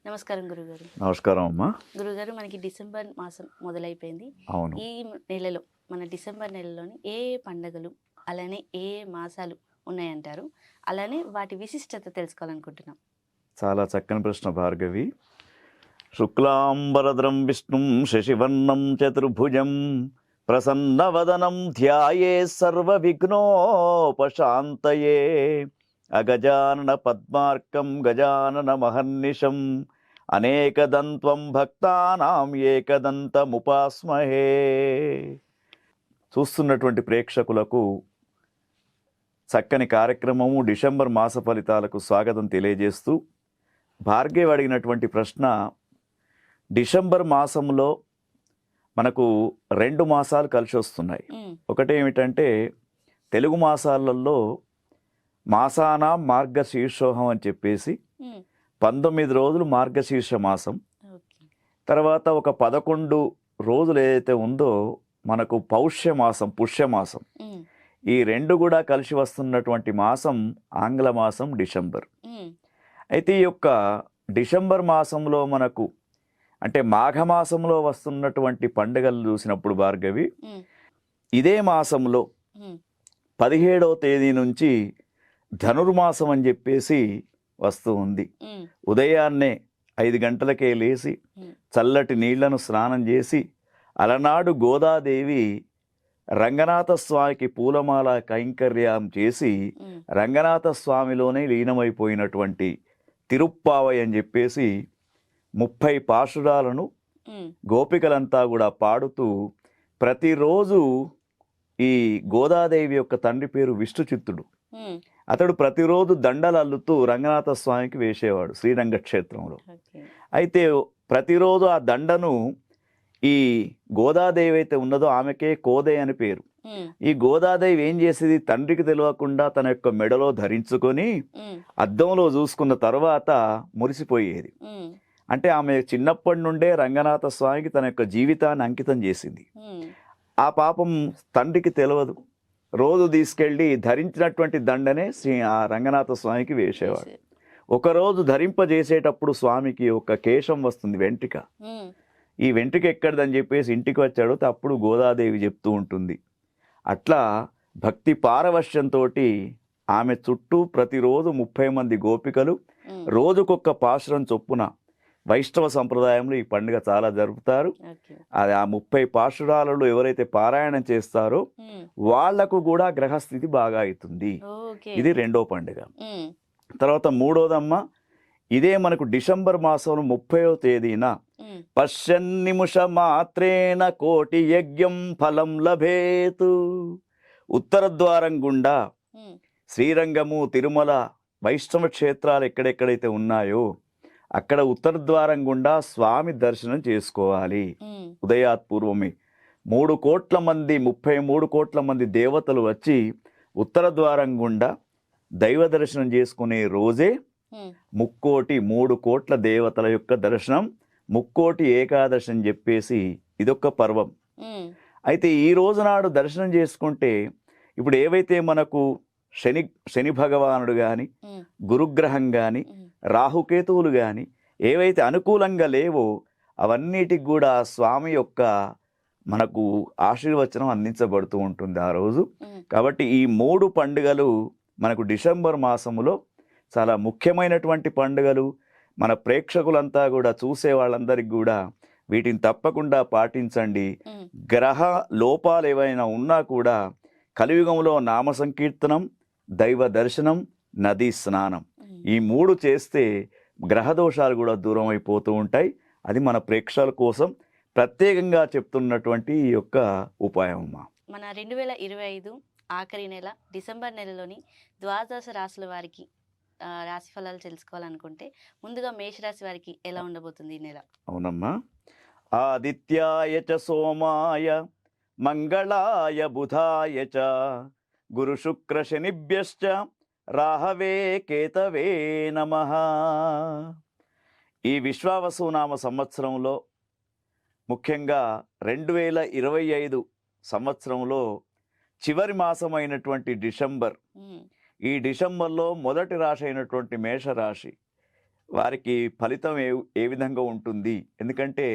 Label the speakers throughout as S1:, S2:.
S1: నమస్కారం గురుగారు.
S2: నమస్కారం అమ్మా.
S1: గురుగారు, మనకి డిసెంబర్ మాసం మొదలైపోయింది.
S2: అవును.
S1: ఈ నెలలో, మన డిసెంబర్ నెలలోని ఏ ఏ పండగలు, అలానే ఏ ఏ మాసాలు ఉన్నాయంటారు? అలానే వాటి విశిష్టత తెలుసుకోవాలనుకుంటున్నాం.
S2: చాలా చక్కని ప్రశ్న భార్గవి. శుక్లాంబరద్రం విష్ణుం శశివర్ణం చతుర్భుజం ప్రసన్నవదనం ధ్యాయే సర్వవిఘ్నోపశాంతయే అగజానన పద్మార్కం గజానన మహర్నిశం అనేకదంత్వం భక్తానాం ఏకదంతముపాస్మహే. చూస్తున్నటువంటి ప్రేక్షకులకు చక్కని కార్యక్రమము డిసెంబర్ మాస ఫలితాలకు స్వాగతం తెలియజేస్తూ, భార్గవి అడిగినటువంటి ప్రశ్న, డిసెంబర్ మాసంలో మనకు 2 మాసాలు కలిసి వస్తున్నాయి. ఒకటి ఏమిటంటే, తెలుగు మాసాలలో మాసాన మార్గశీర్షోహం అని చెప్పేసి 19 రోజులు మార్గశీర్ష మాసం, తర్వాత ఒక 11 రోజులు ఏదైతే ఉందో మనకు పౌష్యమాసం, పుష్యమాసం. ఈ 2 కూడా కలిసి వస్తున్నటువంటి మాసం ఆంగ్ల మాసం డిసెంబర్. అయితే ఈ యొక్క డిసెంబర్ మాసంలో మనకు అంటే మాఘమాసంలో వస్తున్నటువంటి పండుగలు చూసినప్పుడు భార్గవి, ఇదే మాసంలో 17వ తేదీ నుంచి ధనుర్మాసం అని చెప్పేసి వస్తూ ఉంది. ఉదయాన్నే 5 గంటలకే లేచి చల్లటి నీళ్లను స్నానం చేసి అలనాడు గోదాదేవి రంగనాథ స్వామికి పూలమాల కైంకర్యం చేసి రంగనాథ స్వామిలోనే లీనమైపోయినటువంటి తిరుప్పావై అని చెప్పేసి 30 పాశురాలను గోపికలంతా కూడా పాడుతూ, ప్రతిరోజు ఈ గోదాదేవి యొక్క తండ్రి పేరు విష్ణుచిత్తుడు. అతడు ప్రతిరోజు దండలు అల్లుతూ రంగనాథ స్వామికి వేసేవాడు శ్రీరంగ క్షేత్రంలో. అయితే ప్రతిరోజు ఆ దండను ఈ గోదాదేవి అయితే ఉన్నదో ఆమెకే కోదే అని పేరు. ఈ గోదాదేవి ఏం చేసేది, తండ్రికి తెలియకుండా తన యొక్క మెడలో ధరించుకొని అద్దంలో చూసుకున్న తర్వాత మురిసిపోయేది. అంటే ఆమె చిన్నప్పటి నుండే రంగనాథ స్వామికి తన యొక్క జీవితాన్ని అంకితం చేసింది. ఆ పాపం తండ్రికి తెలియదు. రోజు తీసుకెళ్ళి ధరించినటువంటి దండనే ఆ రంగనాథ స్వామికి వేసేవాడు. ఒకరోజు ధరింపజేసేటప్పుడు స్వామికి ఒక కేశం వస్తుంది, వెంట్రిక. ఈ వెంట్రుక ఎక్కడిదని చెప్పేసి ఇంటికి వచ్చాడు. అప్పుడు గోదాదేవి చెప్తూ ఉంటుంది. అట్లా భక్తి పారవశ్యంతో ఆమె చుట్టూ ప్రతిరోజు 30 మంది గోపికలు రోజుకొక్క పాశురం చొప్పున వైష్ణవ సంప్రదాయంలో ఈ పండుగ చాలా జరుపుతారు. అది ఆ 30 పాశురాలలో ఎవరైతే పారాయణం చేస్తారో వాళ్లకు కూడా గ్రహస్థితి బాగా అవుతుంది. ఇది 2వ పండుగ. తర్వాత 3వదమ్మ, ఇదే మనకు డిసెంబర్ మాసంలో 30వ తేదీన పశ్యన్నిముష మాత్రేణ కోటి యజ్ఞం ఫలం లభేతు. ఉత్తర ద్వారం గుండా శ్రీరంగము, తిరుమల వైష్ణవ క్షేత్రాలు ఎక్కడెక్కడైతే ఉన్నాయో అక్కడ ఉత్తర ద్వారం గుండా స్వామి దర్శనం చేసుకోవాలి. ఉదయాత్ పూర్వమే 3 కోట్ల మంది, 33 కోట్ల మంది దేవతలు వచ్చి ఉత్తర ద్వారం గుండా దైవ దర్శనం చేసుకునే రోజే 3 కోట్ల దేవతల యొక్క దర్శనం, 3 ఏకాదశి అని చెప్పేసి ఇదొక పర్వం. అయితే ఈ రోజు నాడు దర్శనం చేసుకుంటే ఇప్పుడు ఏవైతే మనకు శని భగవానుడు కానీ, గురుగ్రహం కానీ, రాహుకేతువులు కానీ ఏవైతే అనుకూలంగా లేవో అవన్నిటికి కూడా స్వామి యొక్క మనకు ఆశీర్వచనం అందించబడుతూ ఉంటుంది ఆ రోజు. కాబట్టి ఈ 3 పండుగలు మనకు డిసెంబర్ మాసములో చాలా ముఖ్యమైనటువంటి పండుగలు. మన ప్రేక్షకులంతా కూడా, చూసే వాళ్ళందరికీ కూడా వీటిని తప్పకుండా పాటించండి. గ్రహ లోపాలు ఏవైనా ఉన్నా కూడా కలియుగంలో నామ సంకీర్తనం, దైవ దర్శనం, నదీ స్నానం, ఈ 3 చేస్తే గ్రహదోషాలు కూడా దూరం అయిపోతూ ఉంటాయి. అది మన ప్రేక్షకుల కోసం ప్రత్యేకంగా చెప్తున్నటువంటి ఈ యొక్క ఉపాయం అమ్మా.
S1: మన 2025 ఆఖరి నెల డిసెంబర్ నెలలోని ద్వాదశ రాశుల వారికి రాశి ఫలాలు తెలుసుకోవాలనుకుంటే ముందుగా మేషరాశి వారికి ఎలా ఉండబోతుంది ఈ నెల?
S2: అవునమ్మా. ఆదిత్యాయ చ సోమాయ మంగళాయ బుధాయ చ గురు శుక్ర శనిభ్యశ్చ రాహవే కేతవే నమః. ఈ విశ్వావసునామ సంవత్సరంలో ముఖ్యంగా 2025 సంవత్సరంలో చివరి మాసమైనటువంటి డిసెంబర్, ఈ డిసెంబర్లో మొదటి రాశి అయినటువంటి మేషరాశి వారికి ఫలితం ఏ విధంగా ఉంటుంది, ఎందుకంటే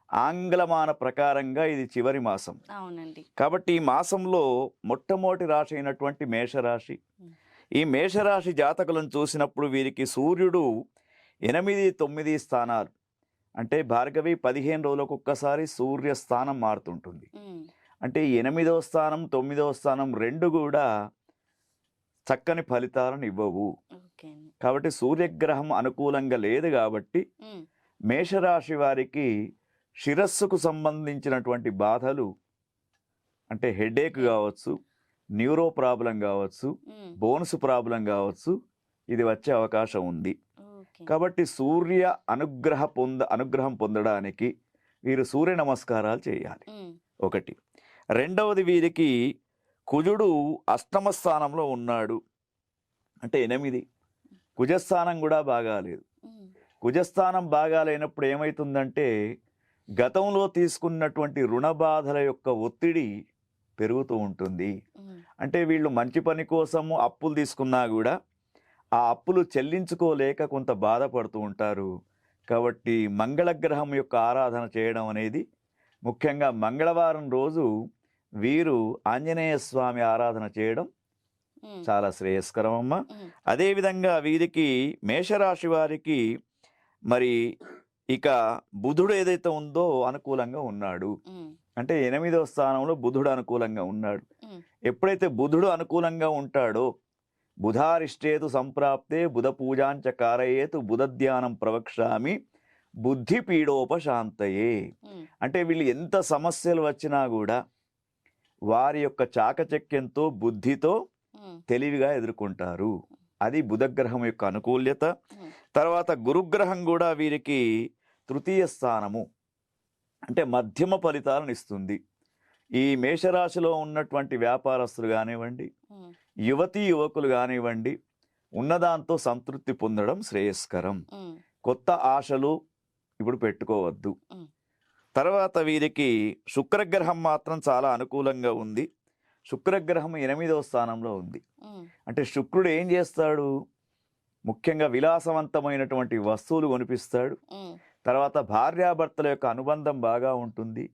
S2: ఆంగ్లమాన ప్రకారంగా ఇది చివరి మాసం.
S1: అవునండి.
S2: కాబట్టి ఈ మాసంలో మొట్టమొదటి రాశి అయినటువంటి మేషరాశి, ఈ మేషరాశి జాతకులను చూసినప్పుడు వీరికి సూర్యుడు 8, 9 స్థానాలు, అంటే భార్గవి 15 రోజులకు ఒక్కసారి సూర్యస్థానం మారుతుంటుంది. అంటే 8వ స్థానం 9వ స్థానం రెండు కూడా చక్కని ఫలితాలను ఇవ్వవు. కాబట్టి సూర్యగ్రహం అనుకూలంగా లేదు. కాబట్టి మేషరాశి వారికి శిరస్సుకు సంబంధించినటువంటి బాధలు, అంటే హెడేక్ కావచ్చు, న్యూరో ప్రాబ్లం కావచ్చు, బోన్స్ ప్రాబ్లం కావచ్చు, ఇది వచ్చే అవకాశం ఉంది. కాబట్టి సూర్య అనుగ్రహం పొందడానికి వీరు సూర్య నమస్కారాలు చేయాలి. ఒకటి. రెండవది, వీరికి కుజుడు అష్టమ స్థానంలో ఉన్నాడు, అంటే 8. కుజస్థానం కూడా బాగాలేదు. కుజస్థానం బాగాలేనప్పుడు ఏమవుతుందంటే గతంలో తీసుకున్నటువంటి రుణ బాధల యొక్క ఒత్తిడి పెరుగుతూ ఉంటుంది. అంటే వీళ్ళు మంచి పని కోసము అప్పులు తీసుకున్నా కూడా ఆ అప్పులు చెల్లించుకోలేక కొంత బాధపడుతూ ఉంటారు. కాబట్టి మంగళగ్రహం యొక్క ఆరాధన చేయడం అనేది, ముఖ్యంగా మంగళవారం రోజు వీరు ఆంజనేయ స్వామి ఆరాధన చేయడం చాలా శ్రేయస్కరం అమ్మ. అదేవిధంగా వీరికి మేషరాశి వారికి మరి ఇక బుధుడు ఏదైతే ఉందో అనుకూలంగా ఉన్నాడు, అంటే 8వ స్థానంలో బుధుడు అనుకూలంగా ఉన్నాడు. ఎప్పుడైతే బుధుడు అనుకూలంగా ఉంటాడో, బుధారిష్టేతు సంప్రాప్తే బుధ పూజాంచ కారయేతు బుధ ధ్యానం ప్రవక్ష్యామి బుద్ధి పీడోపశాంతయే. అంటే వీళ్ళు ఎంత సమస్యలు వచ్చినా కూడా వారి యొక్క చాకచక్యంతో, బుద్ధితో తెలివిగా ఎదుర్కొంటారు. అది బుధగ్రహం యొక్క అనుకూల్యత. తర్వాత గురుగ్రహం కూడా వీరికి 3వ స్థానము, అంటే మధ్యమ ఫలితాలను ఇస్తుంది. ఈ మేషరాశిలో ఉన్నటువంటి వ్యాపారస్తులు కానివ్వండి, యువకులు కానివ్వండి, ఉన్నదాంతో సంతృప్తి పొందడం శ్రేయస్కరం. కొత్త ఆశలు ఇప్పుడు పెట్టుకోవద్దు. తర్వాత వీరికి శుక్రగ్రహం మాత్రం చాలా అనుకూలంగా ఉంది. శుక్రగ్రహం 8వ స్థానంలో ఉంది. అంటే శుక్రుడు ఏం చేస్తాడు, ముఖ్యంగా విలాసవంతమైనటువంటి వస్తువులు కొనిపిస్తాడు. తర్వాత భార్యాభర్తల యొక్క అనుబంధం బాగా ఉంటుంది.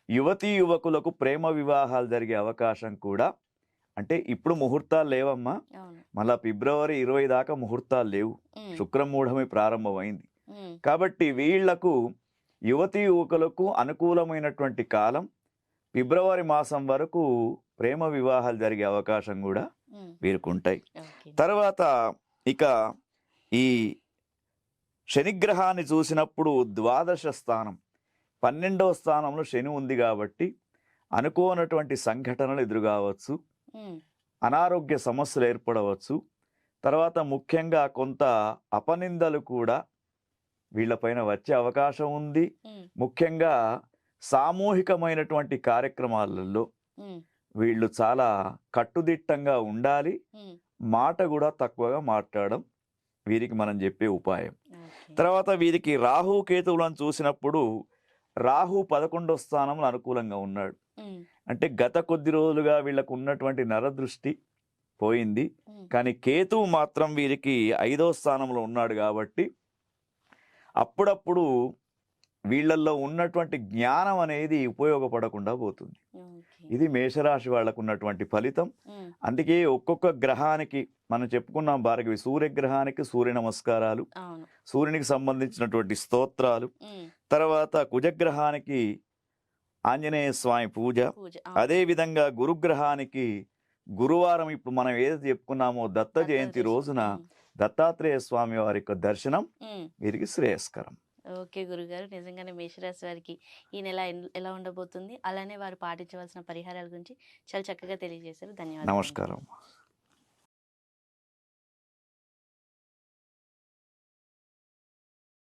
S2: యువకులకు ప్రేమ వివాహాలు జరిగే అవకాశం కూడా, అంటే ఇప్పుడు ముహూర్తాలు లేవమ్మా, మళ్ళా ఫిబ్రవరి 20 దాకా ముహూర్తాలు లేవు, శుక్రమూఢమి ప్రారంభమైంది. కాబట్టి వీళ్లకు యువకులకు అనుకూలమైనటువంటి కాలం ఫిబ్రవరి మాసం వరకు ప్రేమ వివాహాలు జరిగే అవకాశం కూడా వీరుకుంటాయి. తర్వాత ఇక ఈ శనిగ్రహాన్ని చూసినప్పుడు ద్వాదశ స్థానం, 12వ స్థానంలో శని ఉంది కాబట్టి అనుకోనటువంటి సంఘటనలు ఎదురుకావచ్చు, అనారోగ్య సమస్యలు ఏర్పడవచ్చు. తర్వాత ముఖ్యంగా కొంత అపనిందలు కూడా వీళ్ళపైన వచ్చే అవకాశం ఉంది. ముఖ్యంగా సామూహికమైనటువంటి కార్యక్రమాలలో వీళ్ళు చాలా కట్టుదిట్టంగా ఉండాలి. మాట కూడా తక్కువగా మాట్లాడడం వీరికి మనం చెప్పే ఉపాయం. తర్వాత వీరికి రాహు కేతువులను చూసినప్పుడు రాహు 11వ స్థానంలో అనుకూలంగా ఉన్నాడు. అంటే గత కొద్ది రోజులుగా వీళ్ళకు ఉన్నటువంటి నరదృష్టి పోయింది. కానీ కేతువు మాత్రం వీరికి 5వ స్థానంలో ఉన్నాడు. కాబట్టి అప్పుడప్పుడు వీళ్ళల్లో ఉన్నటువంటి జ్ఞానం అనేది ఉపయోగపడకుండా పోతుంది. ఇది మేషరాశి వాళ్ళకు ఉన్నటువంటి ఫలితం. అందుకే ఒక్కొక్క గ్రహానికి మనం చెప్పుకున్నాం భార్గవి, సూర్యగ్రహానికి సూర్య నమస్కారాలు, సూర్యునికి సంబంధించినటువంటి స్తోత్రాలు, తర్వాత కుజగ్రహానికి ఆంజనేయ స్వామి పూజ, అదే విధంగా గురుగ్రహానికి గురువారం ఇప్పుడు మనం ఏదైతే చెప్పుకున్నామో దత్త జయంతి రోజున దత్తాత్రేయ స్వామి వారి యొక్క దర్శనం వీరికి శ్రేయస్కరం.
S1: ఓకే గురుగారు, నిజంగానే మేషరాశి వారికి ఈ నెల ఎలా ఉండబోతుంది, అలానే వారు పాటించవలసిన పరిహారాల గురించి చాలా చక్కగా తెలియజేశారు. ధన్యవాదాలు.
S2: నమస్కారం.